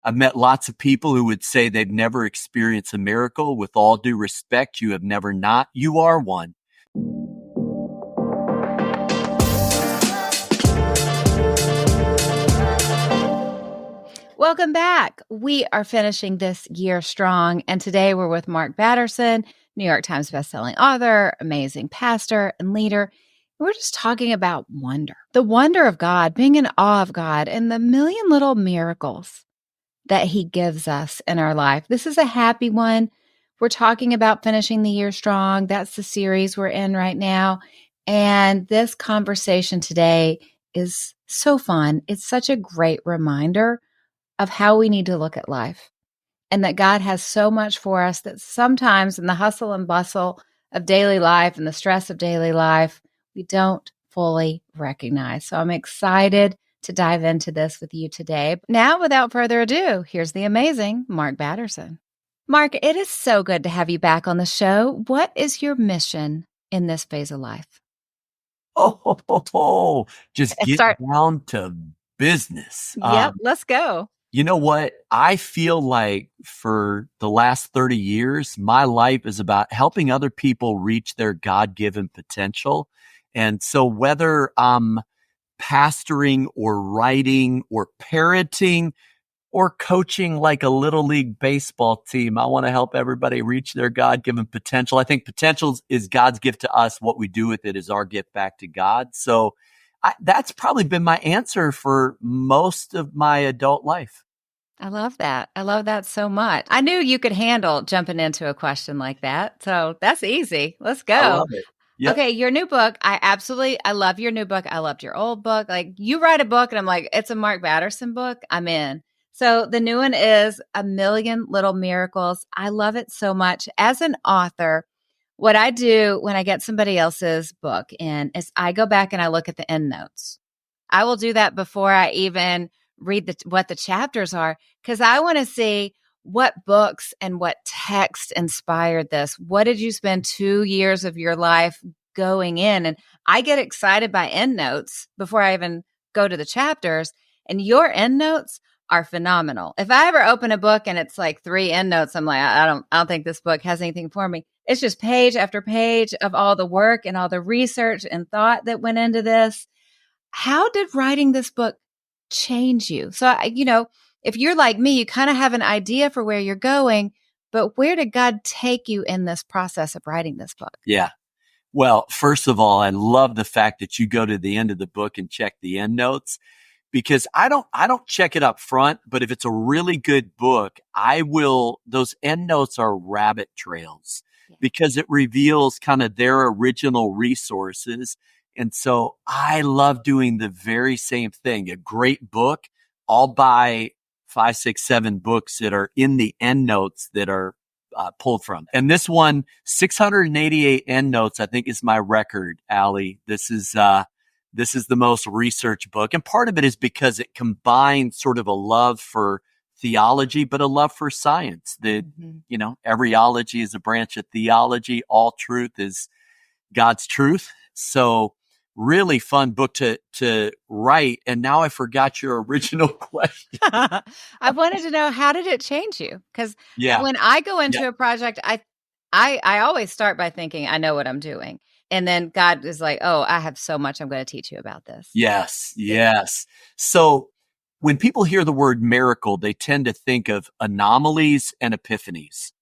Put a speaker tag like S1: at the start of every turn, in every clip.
S1: I've met lots of people who would say they've never experienced a miracle. With all due respect, you have never not. You are one.
S2: Welcome back. We are finishing this year strong, and today we're with Mark Batterson, New York Times bestselling author, amazing pastor and leader. We're just talking about wonder, the wonder of God, being in awe of God, and the million little miracles that he gives us in our life. This is a happy one. We're talking about finishing the year strong. That's the series we're in right now. And this conversation today is so fun. It's such a great reminder of how we need to look at life, and that God has so much for us that sometimes in the hustle and bustle of daily life and the stress of daily life, we don't fully recognize. So I'm excited to dive into this with you today. Now, without further ado, here's the amazing Mark Batterson. Mark, it is so good to have you back on the show. What is your mission in this phase of life?
S1: Just get down to business.
S2: Yep, let's go.
S1: You know what? I feel like for the last 30 years, my life is about helping other people reach their God-given potential. And so whether I'm pastoring or writing or parenting or coaching like a little league baseball team, I want to help everybody reach their God-given potential. I think potential is God's gift to us. What we do with it is our gift back to God. So that's probably been my answer for most of my adult life.
S2: I love that. I love that so much. I knew you could handle jumping into a question like that. So that's easy. Let's go.
S1: I love it. Yep.
S2: Okay, your new book. I love your new book. I loved your old book. Like, you write a book and I'm like, it's a Mark Batterson book. I'm in. So the new one is A Million Little Miracles. I love it so much. As an author, what I do when I get somebody else's book in is I go back and I look at the end notes. I will do that before I even read what the chapters are, because I want to see what books and what text inspired this. What did you spend 2 years of your life going in? And I get excited by end notes before I even go to the chapters. And your end notes are phenomenal. If I ever open a book and it's like 3 end notes, I'm like, I don't think this book has anything for me. It's just page after page of all the work and all the research and thought that went into this. How did writing this book change you? So, if you're like me, you kind of have an idea for where you're going, but where did God take you in this process of writing this book?
S1: Yeah. Well, first of all, I love the fact that you go to the end of the book and check the end notes, because I don't check it up front, but if it's a really good book, those end notes are rabbit trails because it reveals kind of their original resources. And so I love doing the very same thing. A great book, I'll buy 5, 6, 7 books that are in the end notes that are pulled from. And this one, 688 end notes, I think is my record, Alli. This is the most researched book. And part of it is because it combines sort of a love for theology, but a love for science. That, every ology is a branch of theology. All truth is God's truth. So really fun book to write. And now I forgot your original question.
S2: I wanted to know, how did it change you? Because when I go into a project, I always start by thinking, I know what I'm doing. And then God is like, oh, I have so much I'm going to teach you about this.
S1: Yes. So when people hear the word miracle, they tend to think of anomalies and epiphanies.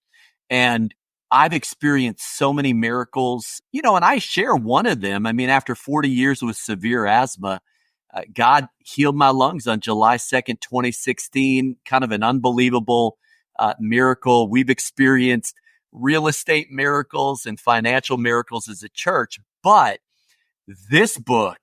S1: And I've experienced so many miracles, and I share one of them. I mean, after 40 years with severe asthma, God healed my lungs on July 2nd, 2016, kind of an unbelievable miracle. We've experienced real estate miracles and financial miracles as a church, but this book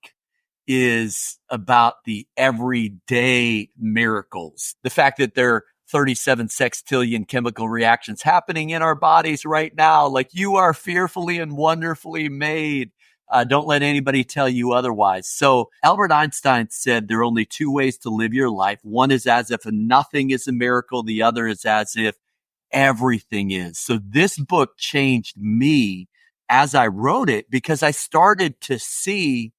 S1: is about the everyday miracles. The fact that there are 37 sextillion chemical reactions happening in our bodies right now. Like, you are fearfully and wonderfully made. Don't let anybody tell you otherwise. So Albert Einstein said there are only 2 ways to live your life. One is as if nothing is a miracle. The other is as if everything is. So this book changed me as I wrote it, because I started to see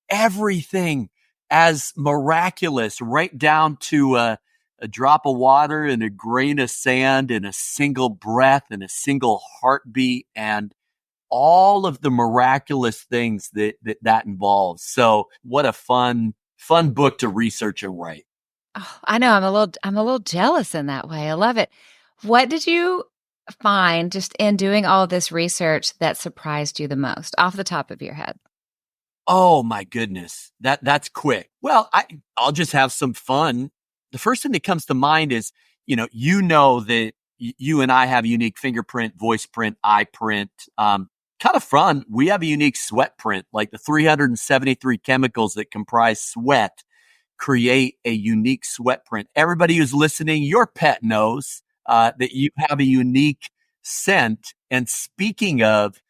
S1: everything as miraculous, right down to a a drop of water and a grain of sand and a single breath and a single heartbeat and all of the miraculous things that involves. So what a fun book to research and write.
S2: Oh, I know I'm a little jealous in that way. I love it. What did you find just in doing all this research that surprised you the most off the top of your head?
S1: Oh my goodness. That's quick. Well, I'll just have some fun. The first thing that comes to mind is, that you and I have a unique fingerprint, voice print, eye print. Kind of fun. We have a unique sweat print, like the 373 chemicals that comprise sweat create a unique sweat print. Everybody who's listening, your pet knows that you have a unique scent. And speaking of,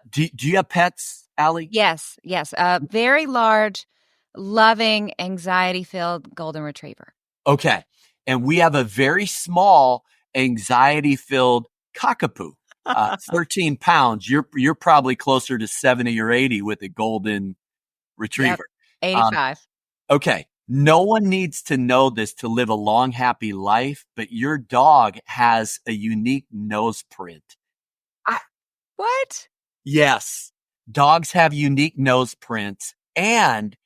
S1: do you have pets, Alli?
S2: Yes, yes. A very large, loving, anxiety-filled golden retriever.
S1: Okay. And we have a very small, anxiety-filled cockapoo, 13 pounds. You're probably closer to 70 or 80 with a golden
S2: Yep,
S1: retriever. Um,
S2: 85.
S1: okay. No one needs to know this to live a long, happy life, but your dog has a unique nose print.
S2: What?
S1: Yes. Dogs have unique nose prints. And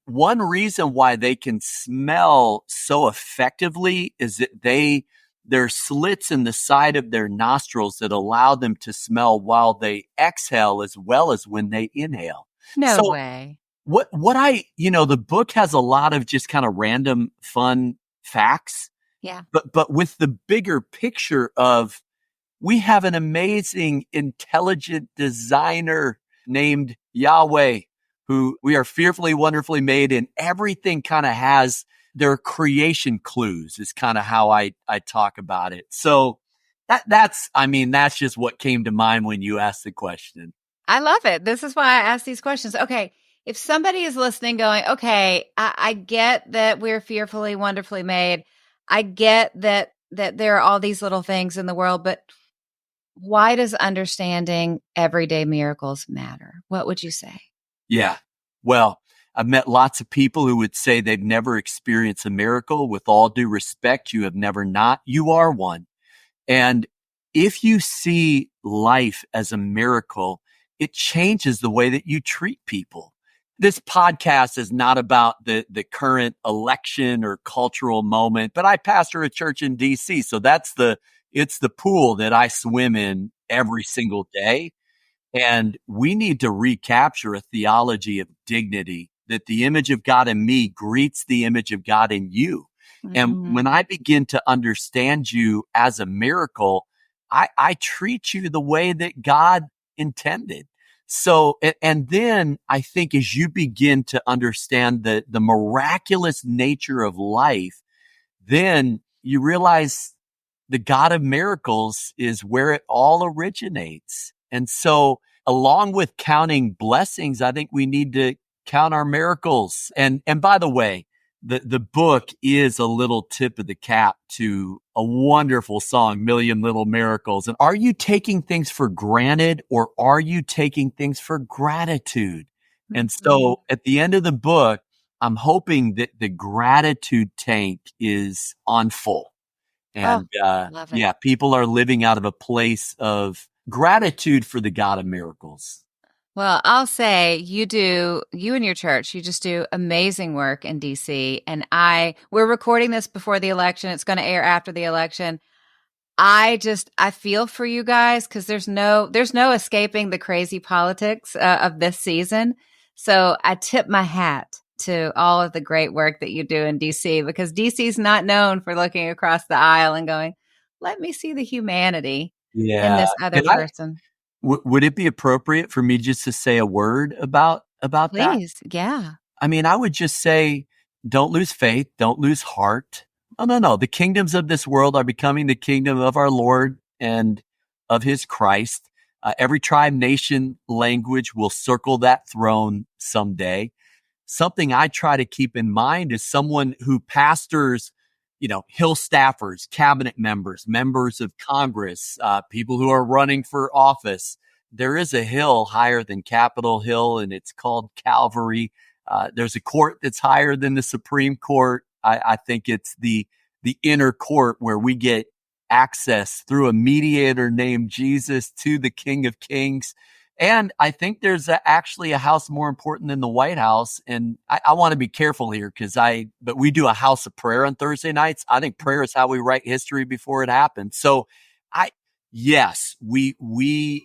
S1: one reason why they can smell so effectively is that there are slits in the side of their nostrils that allow them to smell while they exhale as well as when they inhale.
S2: No
S1: So
S2: way.
S1: the book has a lot of just kind of random fun facts,
S2: Yeah.
S1: but with the bigger picture of we have an amazing, intelligent designer named Yahweh, who we are fearfully, wonderfully made, and everything kind of has their creation clues is kind of how I talk about it. So that's just what came to mind when you asked the question.
S2: I love it. This is why I ask these questions. Okay. If somebody is listening going, okay, I get that we're fearfully, wonderfully made. I get that there are all these little things in the world, but why does understanding everyday miracles matter? What would you say?
S1: Yeah. Well, I've met lots of people who would say they've never experienced a miracle. With all due respect, you have never not. You are one. And if you see life as a miracle, it changes the way that you treat people. This podcast is not about the current election or cultural moment, but I pastor a church in DC. So it's the pool that I swim in every single day. And we need to recapture a theology of dignity, that the image of God in me greets the image of God in you. And
S2: Mhm.
S1: when I begin to understand you as a miracle, I treat you the way that God intended. So, and then I think as you begin to understand the miraculous nature of life, then you realize the God of miracles is where it all originates. And so along with counting blessings, I think we need to count our miracles. And by the way, the book is a little tip of the cap to a wonderful song, Million Little Miracles. And are you taking things for granted or are you taking things for gratitude? And
S2: Mhm.
S1: so at the end of the book, I'm hoping that the gratitude tank is on full.
S2: Oh,
S1: And
S2: love it.
S1: yeah, people are living out of a place of gratitude for the God of miracles.
S2: Well, I'll say you and your church, you just do amazing work in DC. And we're recording this before the election. It's going to air after the election. I feel for you guys because there's no escaping the crazy politics of this season. So I tip my hat to all of the great work that you do in DC because DC is not known for looking across the aisle and going, let me see the humanity in
S1: Yeah.
S2: this other
S1: Can I,
S2: person.
S1: would it be appropriate for me just to say a word about that?
S2: Please. Yeah.
S1: I mean, I would just say, don't lose faith. Don't lose heart. Oh, no. The kingdoms of this world are becoming the kingdom of our Lord and of his Christ. Every tribe, nation, language will circle that throne someday. Something I try to keep in mind is someone who pastors, Hill staffers, cabinet members, members of Congress, people who are running for office. There is a hill higher than Capitol Hill, and it's called Calvary. There's a court that's higher than the Supreme Court. I think it's the the inner court where we get access through a mediator named Jesus to the King of Kings. And I think there's actually a house more important than the White House. And I want to be careful here but we do a house of prayer on Thursday nights. I think prayer is how we write history before it happens. So yes, a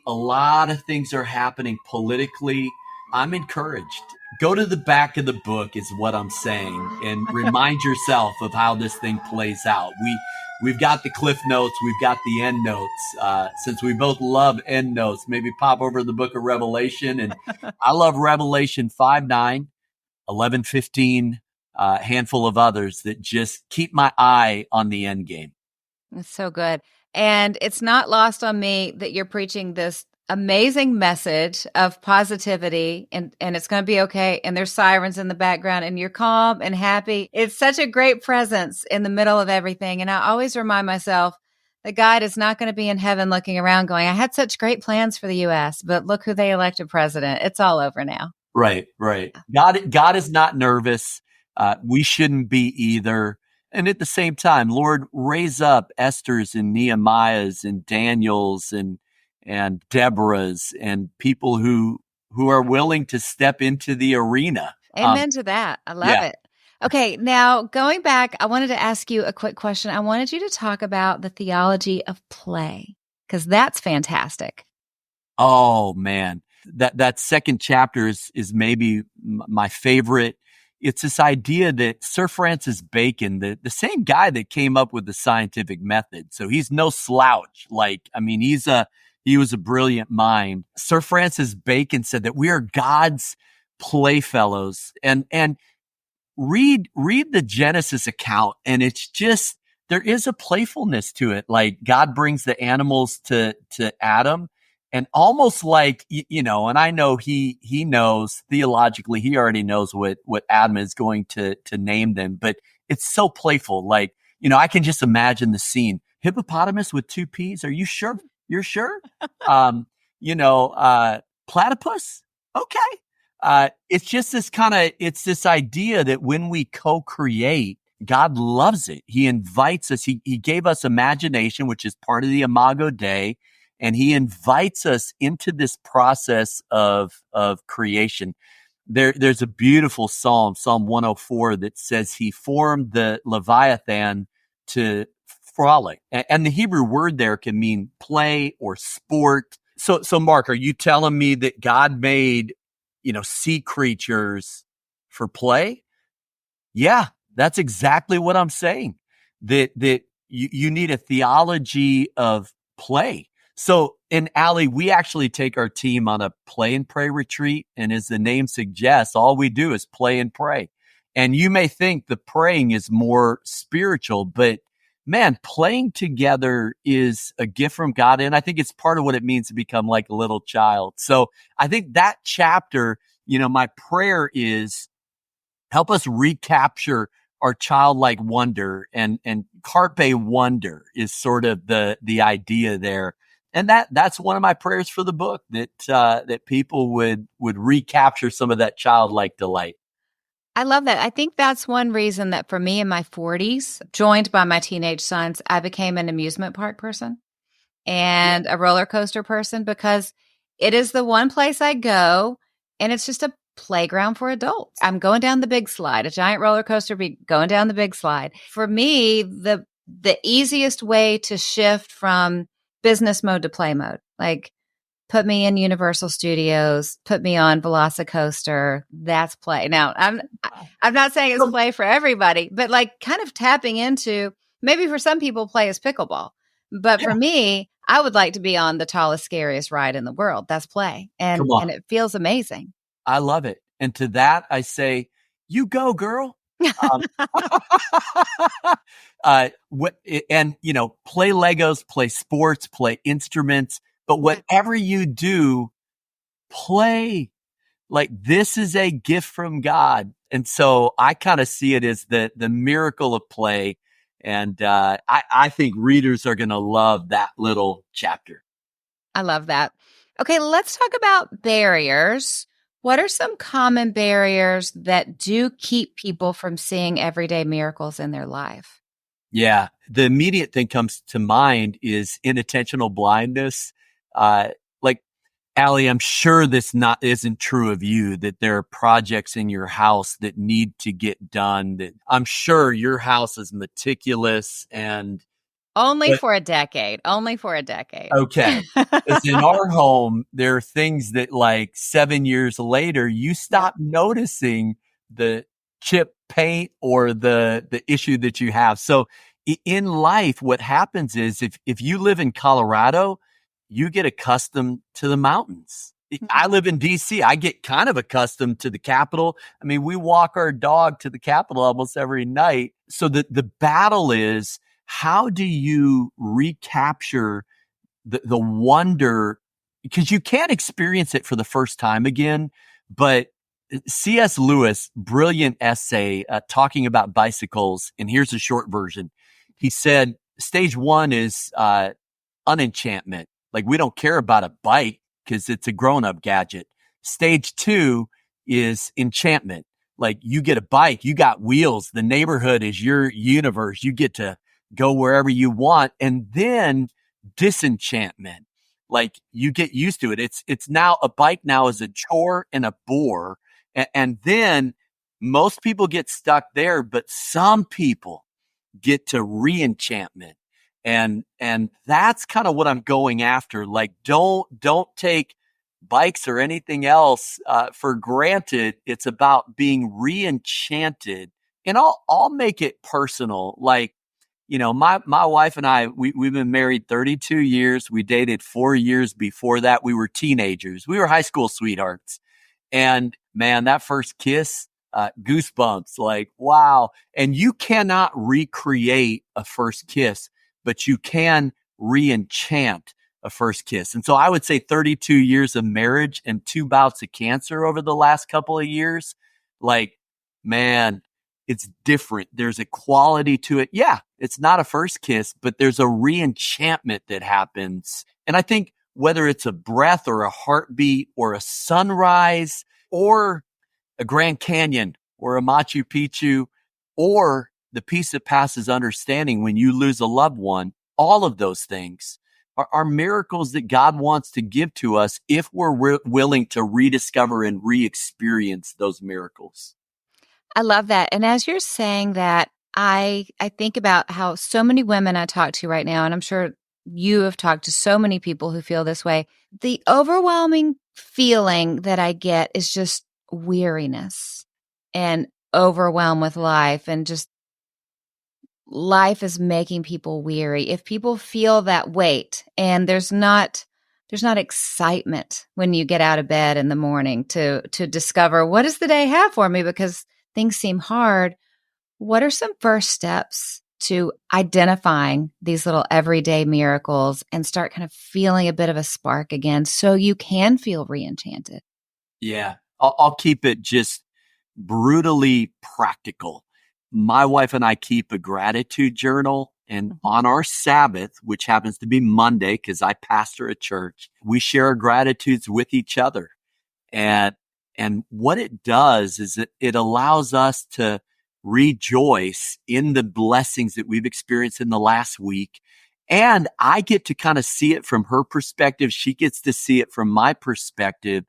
S1: lot of things are happening politically. I'm encouraged. Go to the back of the book is what I'm saying, and remind yourself of how this thing plays out. We've got the cliff notes. We've got the end notes. Since we both love end notes, maybe pop over to the book of Revelation. And I love Revelation 5:9, 11:15, handful of others that just keep my eye on the end game.
S2: It's so good. And it's not lost on me that you're preaching this amazing message of positivity and it's going to be okay. And there's sirens in the background and you're calm and happy. It's such a great presence in the middle of everything. And I always remind myself that God is not going to be in heaven looking around going, I had such great plans for the U.S., but look who they elected president. It's all over now.
S1: Right. God is not nervous. We shouldn't be either. And at the same time, Lord, raise up Esther's and Nehemiah's and Daniel's and Deborah's and people who are willing to step into the arena.
S2: Amen to that. I love it. Okay. Now going back, I wanted to ask you a quick question. I wanted you to talk about the theology of play because that's fantastic.
S1: Oh man. That second chapter is maybe my favorite. It's this idea that Sir Francis Bacon, the same guy that came up with the scientific method. So he's no slouch. He was a brilliant mind. Sir Francis Bacon said that we are God's playfellows. And read the Genesis account, and it's just, there is a playfulness to it. Like God brings the animals to Adam, and almost like, and I know he knows theologically, he already knows what Adam is going to name them, but it's so playful. Like, I can just imagine the scene. Hippopotamus with 2 P's. Are you sure? You're sure? Platypus. Okay. It's just it's this idea that when we co-create, God loves it. He invites us. He gave us imagination, which is part of the Imago Dei. And he invites us into this process of creation. There's a beautiful Psalm 104, that says he formed the Leviathan to frolic. And the Hebrew word there can mean play or sport. So Mark, are you telling me that God made, sea creatures for play? Yeah, that's exactly what I'm saying. That you need a theology of play. So in Alli, we actually take our team on a play and pray retreat. And as the name suggests, all we do is play and pray. And you may think the praying is more spiritual, but man, playing together is a gift from God. And I think it's part of what it means to become like a little child. So I think that chapter, my prayer is help us recapture our childlike wonder, and carpe wonder is sort of the idea there. And that's one of my prayers for the book, that people would recapture some of that childlike delight.
S2: I love that. I think that's one reason that for me in my 40s, joined by my teenage sons, I became an amusement park person and a roller coaster person, because it is the one place I go and it's just a playground for adults. I'm going down the big slide, a giant roller coaster, going down the big slide. For me, the easiest way to shift from business mode to play mode, like put me in Universal Studios, put me on Velocicoaster. That's play. Now, I'm not saying it's play for everybody, but like kind of tapping into, maybe for some people play is pickleball, but for me, I would like to be on the tallest, scariest ride in the world. That's play. And it feels amazing.
S1: I love it. And to that, I say, you go, girl. Play Legos, play sports, play instruments, but whatever you do, play. Like, this is a gift from God. And so I kind of see it as the miracle of play. And I think readers are going to love that little chapter.
S2: I love that. Okay, let's talk about barriers. What are some common barriers that do keep people from seeing everyday miracles in their life?
S1: Yeah. The immediate thing comes to mind is inattentional blindness. Like, Alli, I'm sure this isn't true of you, that there are projects in your house that need to get done. That I'm sure your house is meticulous and
S2: Only
S1: but
S2: for a decade. Only for a decade.
S1: okay. Because in our home, there are things that like 7 years later, you
S2: Yeah.
S1: stop noticing the chip paint or the issue that you have. So in life, what happens is if you live in Colorado, you get accustomed to the mountains. I live in DC. I get kind of accustomed to the Capitol. I mean, we walk our dog to the Capitol almost every night. So the battle is, how do you recapture the wonder, because you can't experience it for the first time again. But C.S. Lewis, brilliant essay talking about bicycles. And here's a short version. He said, stage one is unenchantment. Like, we don't care about a bike because it's a grown up gadget. Stage two is enchantment. Like, you get a bike, you got wheels. The neighborhood is your universe. You get to go wherever you want. And then disenchantment. Like, you get used to it. It's now a bike now is a chore and a bore. And then most people get stuck there, but some people get to re-enchantment. And that's kind of what I'm going after. Like, don't take bikes or anything else for granted. It's about being re-enchanted. And I'll make it personal. Like, my wife and I, we've been married 32 years. We dated 4 years before that. We were teenagers. We were high school sweethearts. And man, that first kiss, goosebumps, like, wow. And you cannot recreate a first kiss, but you can re-enchant a first kiss. And so I would say 32 years of marriage and 2 bouts of cancer over the last couple of years. Like, man, it's different. There's a quality to it. Yeah, it's not a first kiss, but there's a re-enchantment that happens. And I think whether it's a breath or a heartbeat or a sunrise or a Grand Canyon or a Machu Picchu or the peace that passes understanding when you lose a loved one, all of those things are miracles that God wants to give to us if we're willing to rediscover and re-experience those miracles.
S2: I love that. And as you're saying that, I think about how so many women I talk to right now, and I'm sure you have talked to so many people who feel this way. The overwhelming feeling that I get is just weariness and overwhelmed with life, and just life is making people weary. If people feel that weight and there's not excitement when you get out of bed in the morning to discover, what does the day have for me, because things seem hard. What are some first steps to identifying these little everyday miracles and start kind of feeling a bit of a spark again so you can feel re-enchanted?
S1: Yeah, I'll keep it just brutally practical. My wife and I keep a gratitude journal. And on our Sabbath, which happens to be Monday, because I pastor a church, we share our gratitudes with each other. And what it does is it allows us to rejoice in the blessings that we've experienced in the last week. And I get to kind of see it from her perspective. She gets to see it from my perspective.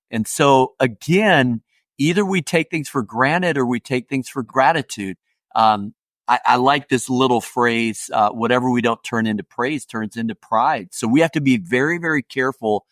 S1: And so again, either we take things for granted or we take things for gratitude. I like this little phrase, whatever we don't turn into praise turns into pride. So we have to be very, very careful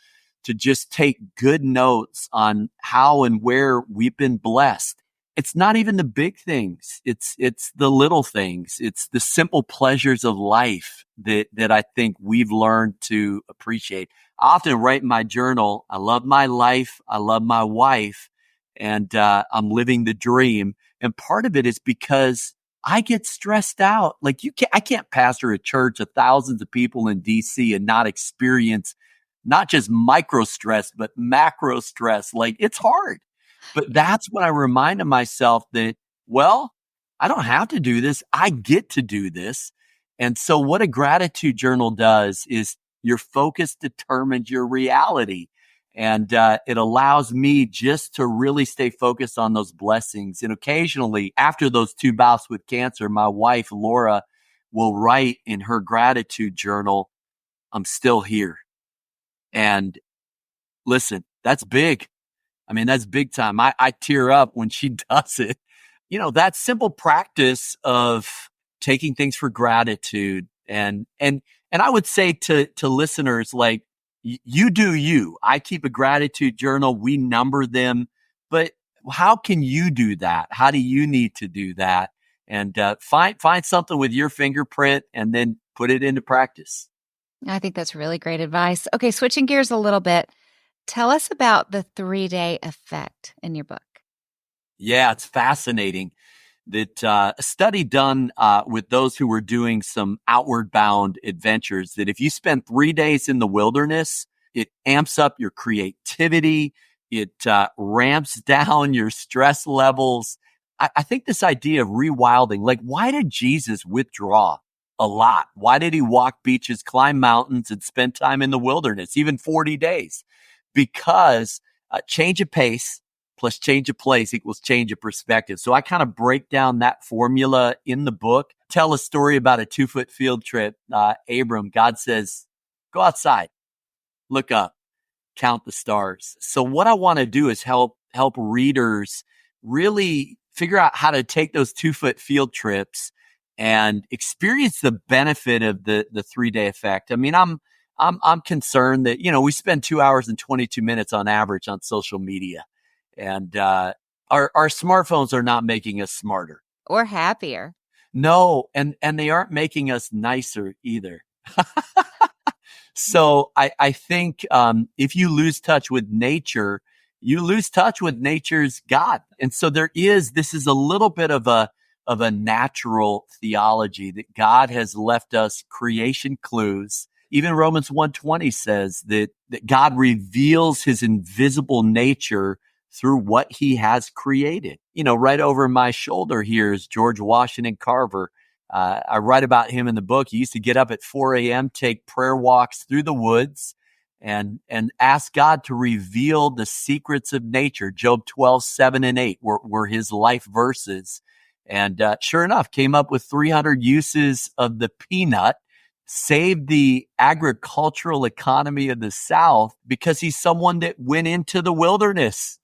S1: to just take good notes on how and where we've been blessed. It's not even the big things. It's the little things. It's the simple pleasures of life that I think we've learned to appreciate. I often write in my journal, I love my life. I love my wife, and I'm living the dream. And part of it is because I get stressed out. Like, I can't pastor a church of thousands of people in DC and not experience not just micro stress, but macro stress. Like, it's hard. But that's when I reminded myself that, well, I don't have to do this. I get to do this. And so what a gratitude journal does is your focus determines your reality. And it allows me just to really stay focused on those blessings. And occasionally, after those 2 bouts with cancer, my wife, Laura, will write in her gratitude journal, "I'm still here." And listen, that's big. I mean, that's big time. I tear up when she does it. That simple practice of taking things for gratitude and I would say to listeners, like, you do you. I keep a gratitude journal. We number them, but how can you do that? How do you need to do that? And find something with your fingerprint and then put it into practice.
S2: I think that's really great advice. Okay, switching gears a little bit. Tell us about the 3-day effect in your book.
S1: Yeah, it's fascinating that a study done with those who were doing some outward bound adventures, that if you spend 3 days in the wilderness, it amps up your creativity. It ramps down your stress levels. I think this idea of rewilding, like, why did Jesus withdraw a lot? Why did he walk beaches, climb mountains, and spend time in the wilderness, even 40 days? Because change of pace plus change of place equals change of perspective. So I kind of break down that formula in the book, tell a story about a 2-foot field trip. Abram, God says, go outside, look up, count the stars. So what I want to do is help readers really figure out how to take those 2-foot field trips and experience the benefit of the 3-day effect. I mean, I'm concerned that, we spend 2 hours and 22 minutes on average on social media. And our smartphones are not making us smarter
S2: or happier.
S1: No, and they aren't making us nicer either. So I think if you lose touch with nature, you lose touch with nature's God. And so this is a little bit of a natural theology that God has left us creation clues. Even Romans 1:20 says that God reveals his invisible nature through what he has created. Right over my shoulder here is George Washington Carver. I write about him in the book. He used to get up at 4 a.m., take prayer walks through the woods and ask God to reveal the secrets of nature. Job 12:7-8 were his life verses. And sure enough, came up with 300 uses of the peanut, saved the agricultural economy of the South because he's someone that went into the wilderness,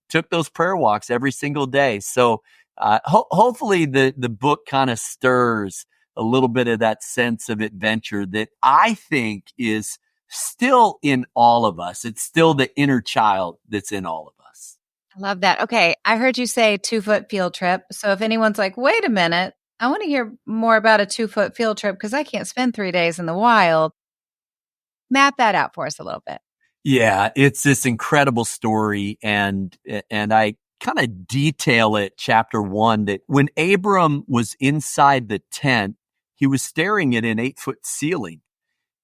S1: took those prayer walks every single day. So hopefully the book kind of stirs a little bit of that sense of adventure that I think is still in all of us. It's still the inner child that's in all of us.
S2: I love that. Okay, I heard you say 2-foot field trip. So if anyone's like, wait a minute, I want to hear more about a 2-foot field trip because I can't spend 3 days in the wild. Map that out for us a little bit.
S1: Yeah, it's this incredible story. And I kind of detail it, chapter 1, that when Abram was inside the tent, he was staring at an 8-foot ceiling.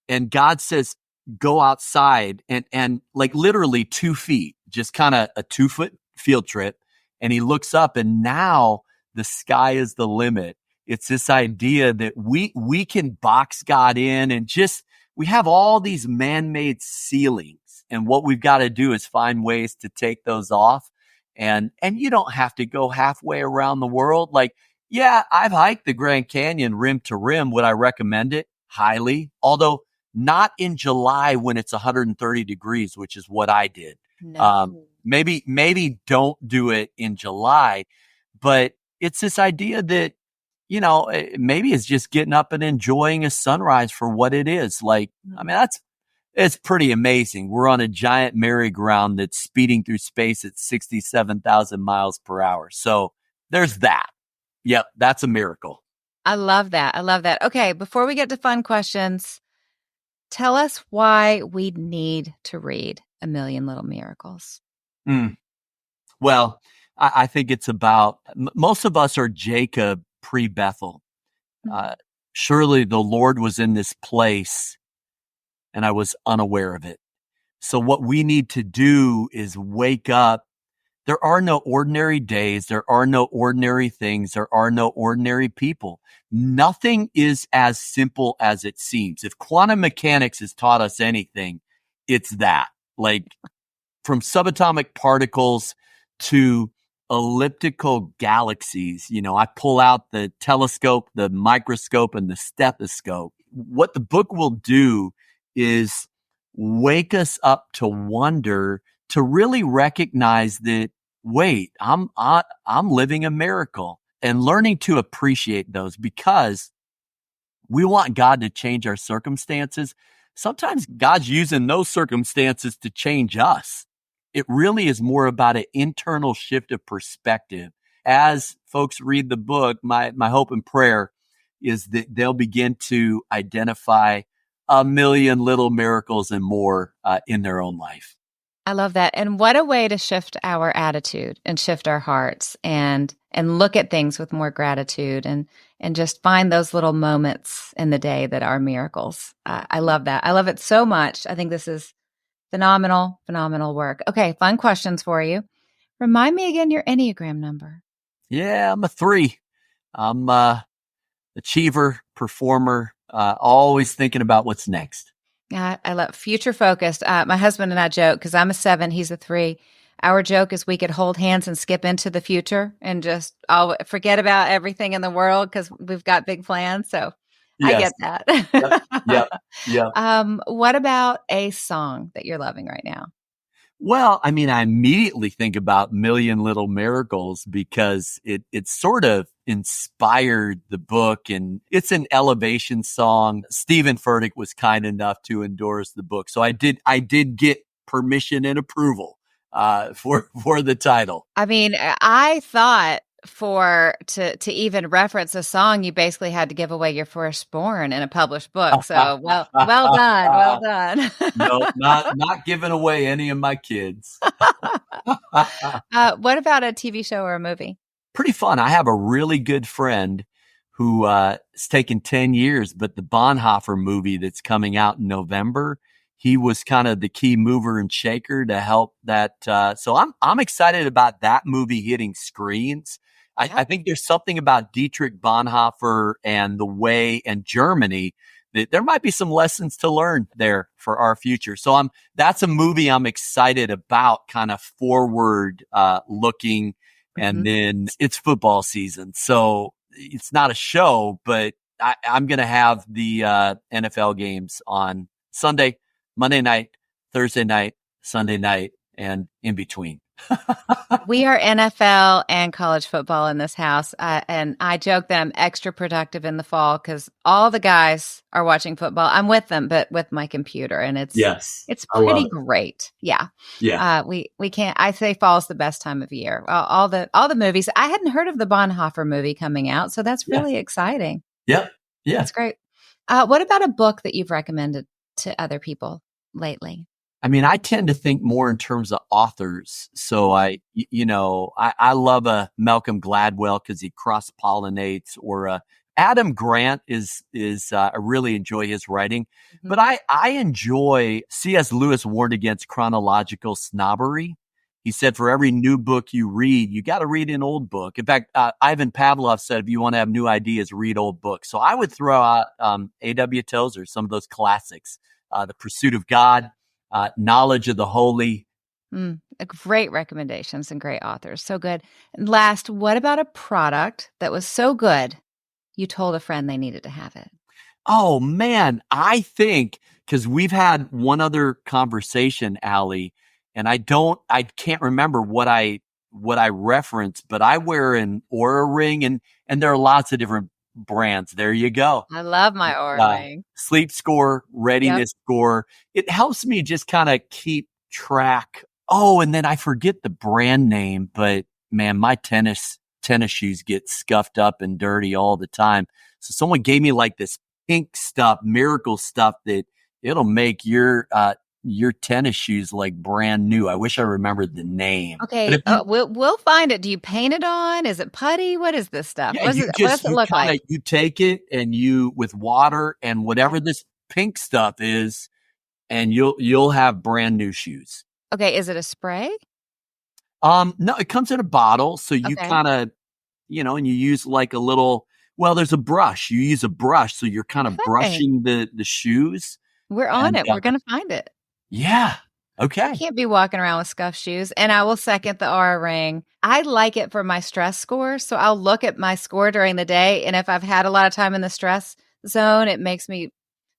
S1: And God says, go outside and like literally 2 feet, just kind of a 2-foot field trip. And he looks up and now the sky is the limit. It's this idea that we can box God in and we have all these man-made ceilings. And what we've got to do is find ways to take those off. And you don't have to go halfway around the world. Like, yeah, I've hiked the Grand Canyon rim to rim. Would I recommend it? Highly. Although not in July when it's 130 degrees, which is what I did.
S2: No.
S1: Maybe don't do it in July. But it's this idea that, maybe it's just getting up and enjoying a sunrise for what it is. Like, I mean, it's pretty amazing. We're on a giant merry-go-round that's speeding through space at 67,000 miles per hour. So there's that. Yep, that's a miracle.
S2: I love that. I love that. Okay, before we get to fun questions, tell us why we need to read A Million Little Miracles.
S1: Well, I think it's about, most of us are Jacob pre-Bethel. Surely the Lord was in this place and I was unaware of it. So what we need to do is wake up. There are no ordinary days. There are no ordinary things. There are no ordinary people. Nothing is as simple as it seems. If quantum mechanics has taught us anything, it's that. Like, from subatomic particles to elliptical galaxies. I pull out the telescope, the microscope, and the stethoscope. What the book will do is wake us up to wonder, to really recognize that, wait, I'm living a miracle, and learning to appreciate those, because we want God to change our circumstances. Sometimes God's using those circumstances to change us. It really is more about an internal shift of perspective. As folks read the book, my hope and prayer is that they'll begin to identify a million little miracles and more in their own life.
S2: I love that. And what a way to shift our attitude and shift our hearts and look at things with more gratitude and just find those little moments in the day that are miracles. I love that. I love it so much. I think this is phenomenal, phenomenal work. Okay, fun questions for you. Remind me again your Enneagram number.
S1: Yeah, I'm a 3. I'm achiever, performer, always thinking about what's next.
S2: I love future focused. My husband and I joke, because I'm a 7, he's a 3. Our joke is we could hold hands and skip into the future and just forget about everything in the world because we've got big plans. So I
S1: Yes.
S2: get that.
S1: Yep.
S2: What about a song that you're loving right now?
S1: Well, I immediately think about Million Little Miracles because it sort of inspired the book, and it's an elevation song. Stephen Furtick was kind enough to endorse the book. So I did get permission and approval for the title.
S2: I thought to even reference a song, you basically had to give away your firstborn in a published book. So well done.
S1: No, not giving away any of my kids.
S2: What about a TV show or a movie?
S1: Pretty fun. I have a really good friend who it's taken 10 years, but the Bonhoeffer movie that's coming out in November, he was kind of the key mover and shaker to help that. So I'm excited about that movie hitting screens. I think there's something about Dietrich Bonhoeffer and the way, and Germany, that there might be some lessons to learn there for our future. So that's a movie I'm excited about, kind of forward looking. And then it's football season. So it's not a show, but I'm going to have the NFL games on Sunday, Monday night, Thursday night, Sunday night, and in between.
S2: We are NFL and college football in this house. And I joke that I'm extra productive in the fall because all the guys are watching football. I'm with them, but with my computer, and it's pretty great. Yeah. We can't, I say fall is the best time of year. All the movies. I hadn't heard of the Bonhoeffer movie coming out, so that's really exciting.
S1: Yep. Yeah.
S2: That's great. What about a book that you've recommended to other people lately?
S1: I tend to think more in terms of authors. So I love a Malcolm Gladwell because he cross-pollinates, or Adam Grant I really enjoy his writing, but I enjoy C.S. Lewis warned against chronological snobbery. He said, for every new book you read, you got to read an old book. In fact, Ivan Pavlov said, if you want to have new ideas, read old books. So I would throw out A.W. Tozer, some of those classics, The Pursuit of God, Knowledge of the Holy.
S2: Great recommendations and great authors. So good. And last, what about a product that was so good you told a friend they needed to have it?
S1: Oh, man. I think, because we've had one other conversation, Alli, and I can't remember what I referenced, but I wear an Oura ring, and there are lots of different brands. There you go.
S2: I love my Oura ring.
S1: Sleep score, readiness score. It helps me just kind of keep track. Oh, and then I forget the brand name, but man, my tennis shoes get scuffed up and dirty all the time. So someone gave me like this pink stuff, miracle stuff that it'll make your tennis shoes like brand new. I wish I remembered the name.
S2: Okay, we'll find it. Do you paint it on? Is it putty? What is this stuff?
S1: Yeah,
S2: what does it look like?
S1: You take it and you, with water and whatever this pink stuff is, and you'll have brand new shoes.
S2: Okay, is it a spray?
S1: No, it comes in a bottle. So you kind of, and you use like a little, there's a brush. You use a brush. So you're kind of brushing the shoes.
S2: We're on it. We're going to find it.
S1: Yeah. Okay.
S2: Can't be walking around with scuffed shoes. And I will second the aura ring. I like it for my stress score. So I'll look at my score during the day. And if I've had a lot of time in the stress zone, it makes me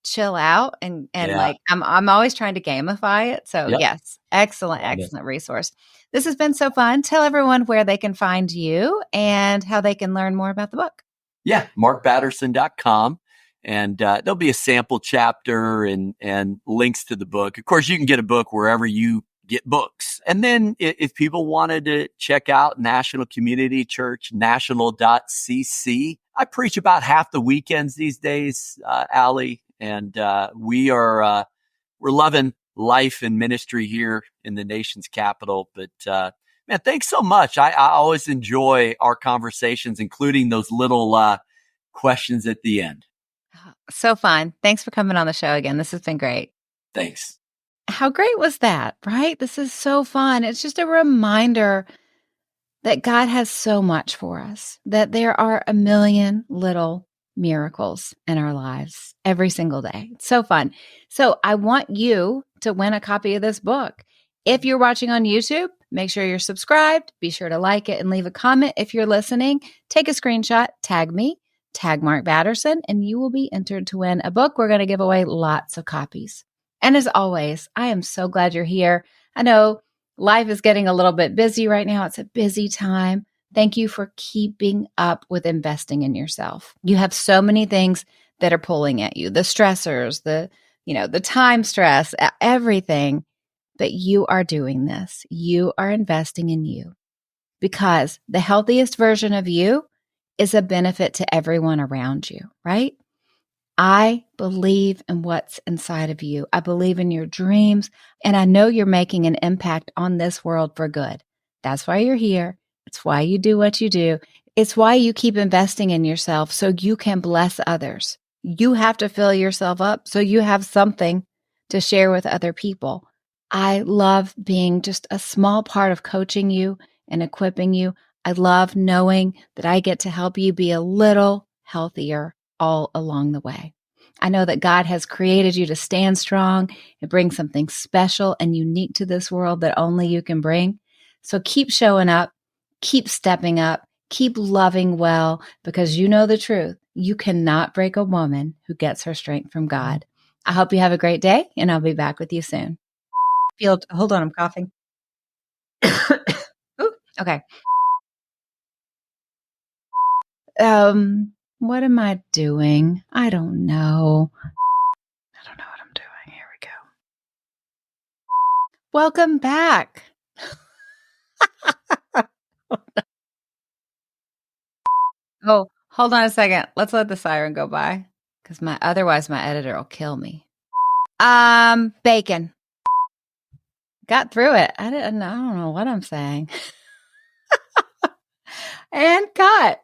S2: chill out and
S1: Yeah.
S2: like I'm always trying to gamify it. So
S1: Yep.
S2: yes, excellent,
S1: Love it.
S2: excellent resource. This has been so fun. Tell everyone where they can find you and how they can learn more about the book.
S1: Yeah. MarkBatterson.com. And there'll be a sample chapter and links to the book. Of course, you can get a book wherever you get books. And then if people wanted to check out National Community Church, national.cc, I preach about half the weekends these days, Alli. And we're loving life and ministry here in the nation's capital. But man, thanks so much. I always enjoy our conversations, including those little questions at the end.
S2: So fun. Thanks for coming on the show again. This has been great.
S1: Thanks.
S2: How great was that, right? This is so fun. It's just a reminder that God has so much for us, that there are a million little miracles in our lives every single day. It's so fun. So I want you to win a copy of this book. If you're watching on YouTube, make sure you're subscribed. Be sure to like it and leave a comment. If you're listening, take a screenshot, tag me, tag Mark Batterson, and you will be entered to win a book. We're going to give away lots of copies. And as always, I am so glad you're here. I know life is getting a little bit busy right now. It's a busy time. Thank you for keeping up with investing in yourself. You have so many things that are pulling at you, the stressors, the time stress, everything. But you are doing this. You are investing in you because the healthiest version of you is a benefit to everyone around you, right? I believe in what's inside of you. I believe in your dreams, and I know you're making an impact on this world for good. That's why you're here. It's why you do what you do. It's why you keep investing in yourself so you can bless others. You have to fill yourself up so you have something to share with other people. I love being just a small part of coaching you and equipping you. I love knowing that I get to help you be a little healthier all along the way. I know that God has created you to stand strong and bring something special and unique to this world that only you can bring. So keep showing up, keep stepping up, keep loving well, because you know the truth. You cannot break a woman who gets her strength from God. I hope you have a great day, and I'll be back with you soon. Hold on, I'm coughing. Ooh, okay. What am I doing? I don't know. I don't know what I'm doing. Here we go. Welcome back. Oh, hold on a second. Let's let the siren go by because otherwise my editor will kill me. Bacon. Got through it. I don't know what I'm saying. And cut.